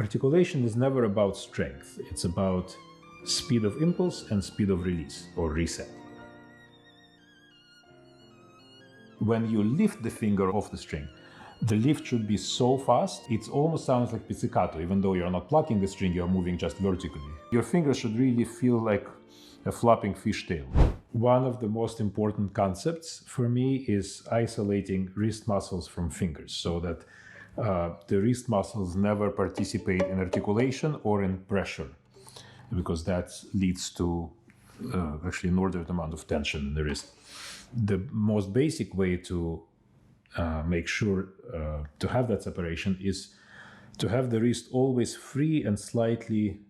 Articulation is never about strength. It's about speed of impulse and speed of release or reset. When you lift the finger off the string, the lift should be so fast, it almost sounds like pizzicato. Even though you're not plucking the string, you're moving just vertically. Your fingers should really feel like a flopping fishtail. One of the most important concepts for me is isolating wrist muscles from fingers, so that the wrist muscles never participate in articulation or in pressure, because that leads to actually inordinate amount of tension in the wrist. The most basic way to make sure to have that separation is to have the wrist always free and slightly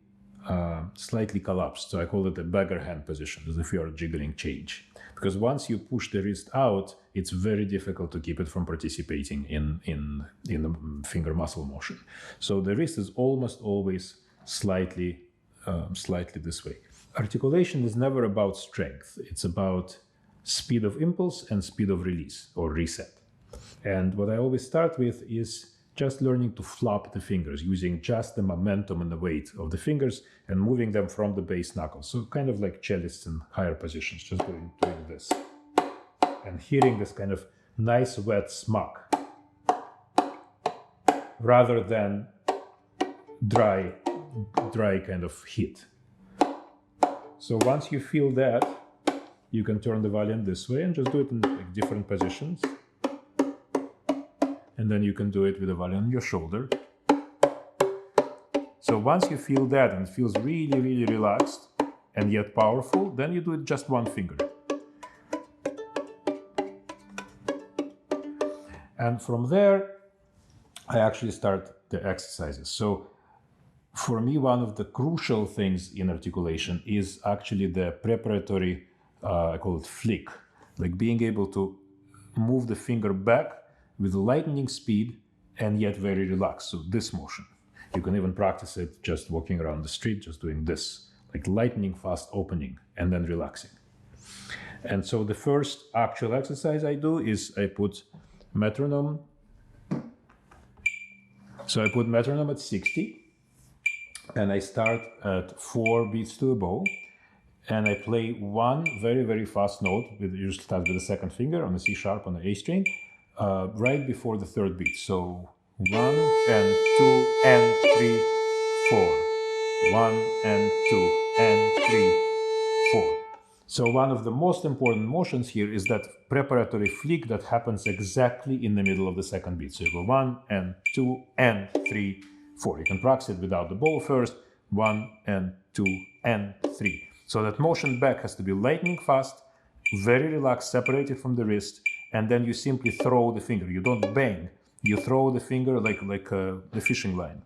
collapsed. So I call it a beggar hand position, as if you are jiggling change. Because once you push the wrist out, it's very difficult to keep it from participating in the finger muscle motion. So the wrist is almost always slightly this way. Articulation is never about strength. It's about speed of impulse and speed of release or reset. And what I always start with is just learning to flop the fingers, using just the momentum and the weight of the fingers and moving them from the base knuckles. So kind of like cellists in higher positions, just doing this. And hearing this kind of nice wet smack, rather than dry kind of hit. So once you feel that, you can turn the violin this way and just do it in like different positions. And then you can do it with the violin on your shoulder. So once you feel that and it feels really, really relaxed and yet powerful, then you do it just one finger. And from there, I actually start the exercises. So for me, one of the crucial things in articulation is actually the preparatory, I call it flick, like being able to move the finger back with lightning speed and yet very relaxed. So this motion. You can even practice it just walking around the street, just doing this, like lightning fast opening and then relaxing. And so the first actual exercise I do is I put metronome. So I put metronome at 60 and I start at 4 beats to a bow. And I play one very, very fast note, usually start with the second finger on the C sharp on the A string, right before the third beat. So 1 and 2 and 3, 4. 1 and 2 and 3, 4. So one of the most important motions here is that preparatory flick that happens exactly in the middle of the second beat. So you go 1 and 2 and 3, 4. You can practice it without the bow first. 1 and 2 and 3. So that motion back has to be lightning fast, very relaxed, separated from the wrist, and then you simply throw the finger. You don't bang. You throw the finger like the fishing line.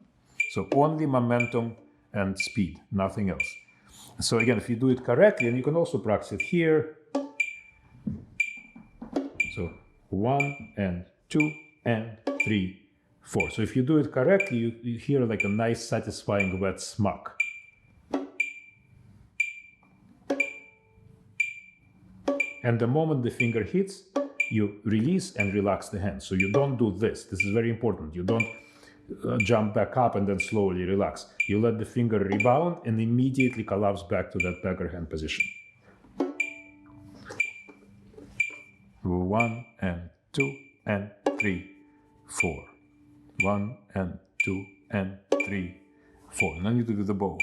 So only momentum and speed, nothing else. So again, if you do it correctly, and you can also practice it here. So 1 and 2 and 3, 4. So if you do it correctly, you hear like a nice, satisfying wet smack. And the moment the finger hits, you release and relax the hand. So you don't do this. This is very important. You don't jump back up and then slowly relax. You let the finger rebound and immediately collapse back to that beggar hand position. 1 and 2 and 3, 4. 1 and 2 and 3, 4. And then you do the bow.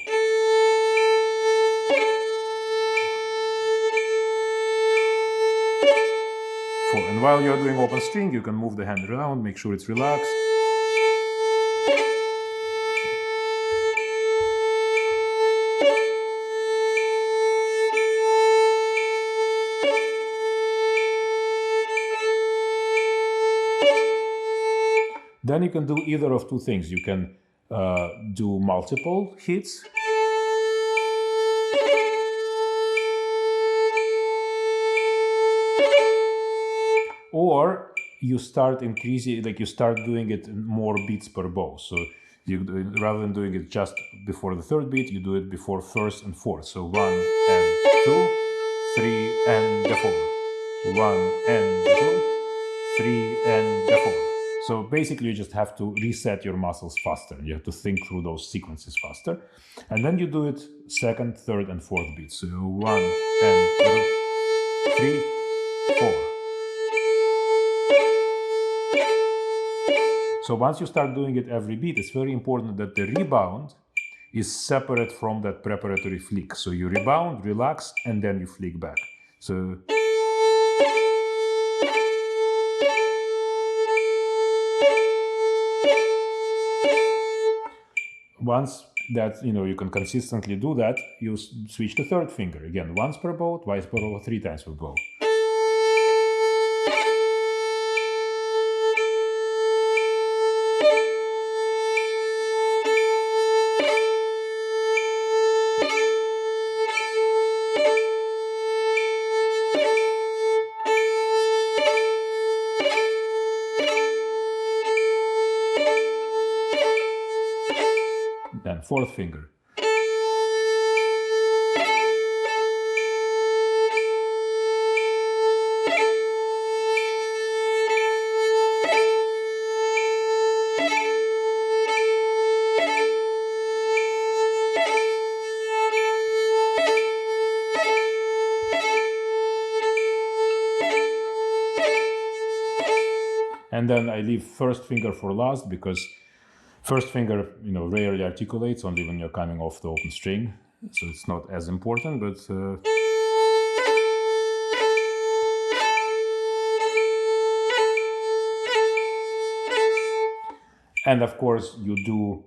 And while you're doing open string, you can move the hand around, make sure it's relaxed. Then you can do either of two things. You can do multiple hits. Or you start increasing, like you start doing it in more beats per bow. So you, rather than doing it just before the third beat, you do it before first and fourth. So 1 and 2, 3 and 4. 1 and 2, 3 and 4. So basically you just have to reset your muscles faster. You have to think through those sequences faster. And then you do it second, third, and fourth beat. So 1 and 2, 3, 4. So once you start doing it every beat, it's very important that the rebound is separate from that preparatory flick. So you rebound, relax, and then you flick back. So once that you can consistently do that, you switch to third finger. Again, once per bow, twice per bow, 3 times per bow. Then fourth finger. And then I leave first finger for last because first finger, rarely articulates, only when you're coming off the open string. So it's not as important, but and of course you do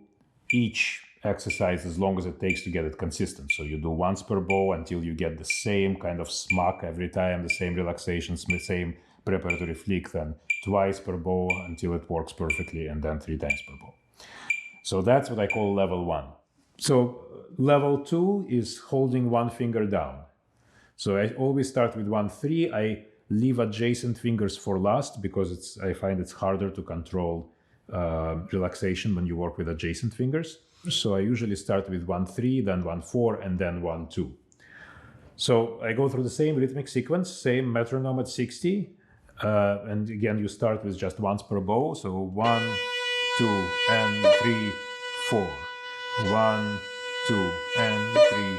each exercise as long as it takes to get it consistent. So you do once per bow until you get the same kind of smack every time, the same relaxations, the same preparatory flick, then twice per bow until it works perfectly, and then 3 times per bow. So that's what I call level 1. So level 2 is holding one finger down. So I always start with 1-3. I leave adjacent fingers for last because I find it's harder to control relaxation when you work with adjacent fingers. So I usually start with 1-3, then 1-4, and then 1-2. So I go through the same rhythmic sequence, same metronome at 60. And again, you start with just once per bow. So 1, 2, and 3, 4. 1, 2, and 3,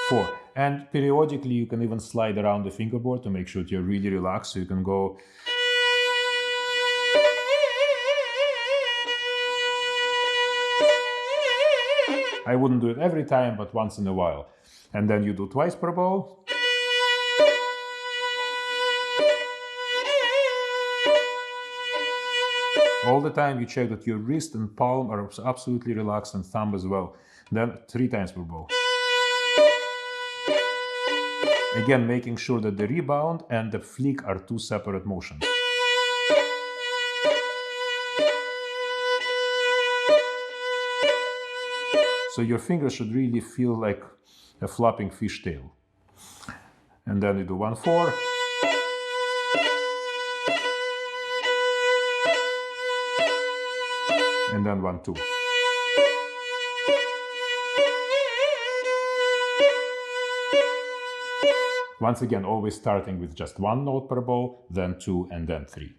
4. And periodically, you can even slide around the fingerboard to make sure that you're really relaxed. So you can go. I wouldn't do it every time, but once in a while. And then you do twice per bow. All the time you check that your wrist and palm are absolutely relaxed, and thumb as well. Then 3 times per bow. Again, making sure that the rebound and the flick are 2 separate motions. So your fingers should really feel like a flopping fishtail. And then you do 1-4. And then 1-2. Once again, always starting with just 1 note per bow, then 2, and then 3.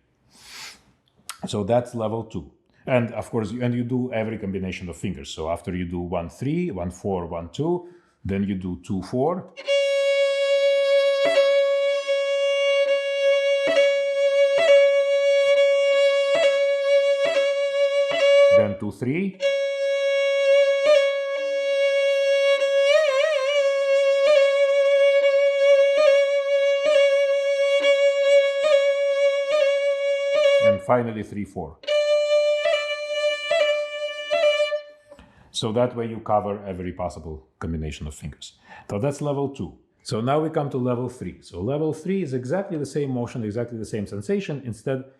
So that's level 2. And of course, you do every combination of fingers. So after you do 1-3, 1-4, 1-2, then you do 2-4. Then 2-3. And finally 3-4. So that way you cover every possible combination of fingers. So that's level 2. So now we come to level 3. So level 3 is exactly the same motion, exactly the same sensation,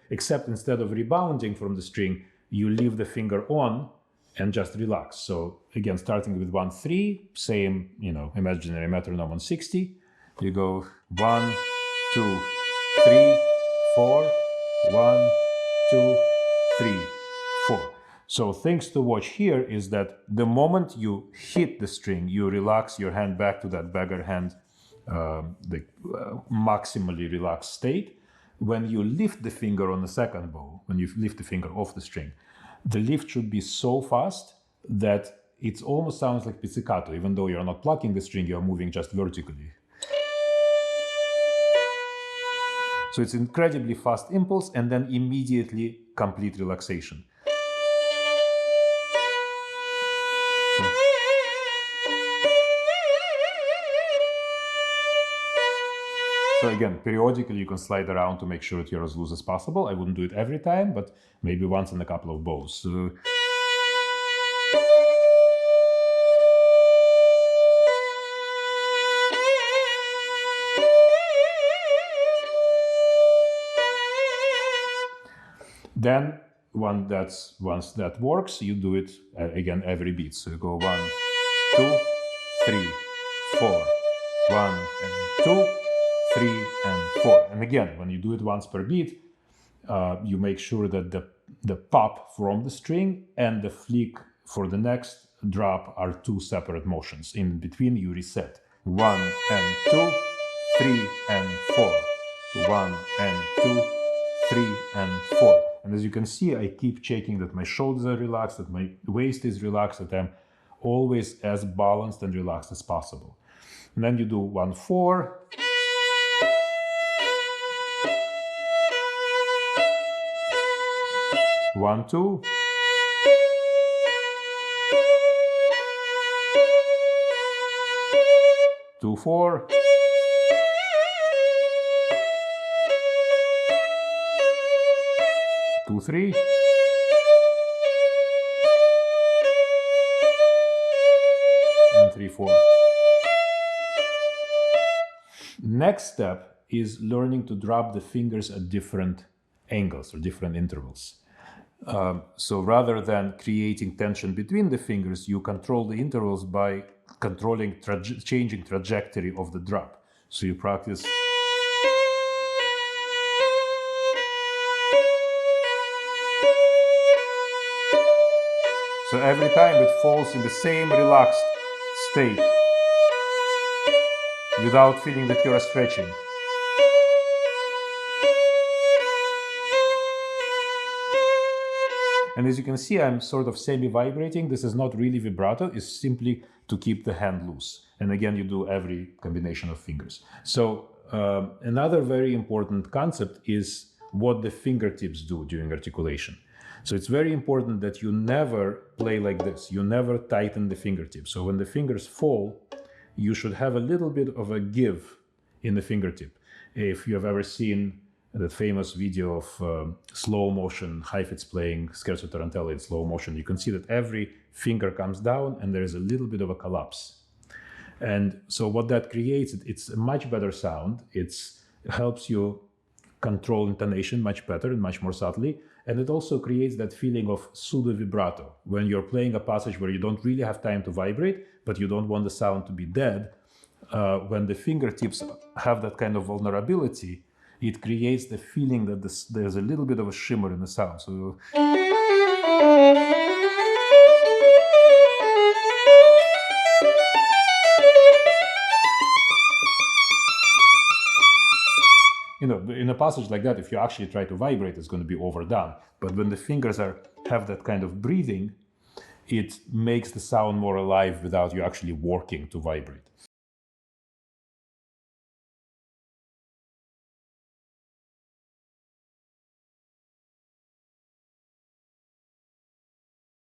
except instead of rebounding from the string, you leave the finger on and just relax. So again, starting with 1-3, same, imaginary metronome on 60. You go 1, 2, 3, 4, 1, 2, 3, 4. So things to watch here is that the moment you hit the string, you relax your hand back to that beggar hand, the maximally relaxed state. when you lift the finger on the second bow, when you lift the finger off the string, the lift should be so fast that it almost sounds like pizzicato, even though you're not plucking the string, you're moving just vertically. So it's incredibly fast impulse and then immediately complete relaxation. So again, periodically you can slide around to make sure that you're as loose as possible. I wouldn't do it every time, but maybe once in a couple of bows. Then, once that works, you do it again every beat. So you go 1, 2, 3, 4, 1 and 2, 3 and 4. And again, when you do it once per beat, you make sure that the pop from the string and the flick for the next drop are two separate motions. In between, you reset 1 and 2, 3 and 4, 1 and 2, 3 and 4. And as you can see, I keep checking that my shoulders are relaxed, that my waist is relaxed, that I'm always as balanced and relaxed as possible. And then you do 1, 4. One, 2. 2, 4. 2, 3. And 3, 4. Next step is learning to drop the fingers at different angles or different intervals. So rather than creating tension between the fingers, you control the intervals by controlling changing trajectory of the drop. So you practice. So every time it falls in the same relaxed state without feeling that you're stretching. And as you can see, I'm sort of semi-vibrating. This is not really vibrato, it's simply to keep the hand loose. And again, you do every combination of fingers. So another very important concept is what the fingertips do during articulation. So it's very important that you never play like this. You never tighten the fingertips. So when the fingers fall, you should have a little bit of a give in the fingertip. If you have ever seen that famous video of slow motion Heifetz playing Scherzo Tarantella in slow motion, you can see that every finger comes down and there is a little bit of a collapse. And so what that creates, it's a much better sound. It helps you control intonation much better and much more subtly. And it also creates that feeling of pseudo vibrato. When you're playing a passage where you don't really have time to vibrate, but you don't want the sound to be dead, when the fingertips have that kind of vulnerability, it creates the feeling that there's a little bit of a shimmer in the sound. So in a passage like that, if you actually try to vibrate, it's going to be overdone. But when the fingers have that kind of breathing, it makes the sound more alive without you actually working to vibrate.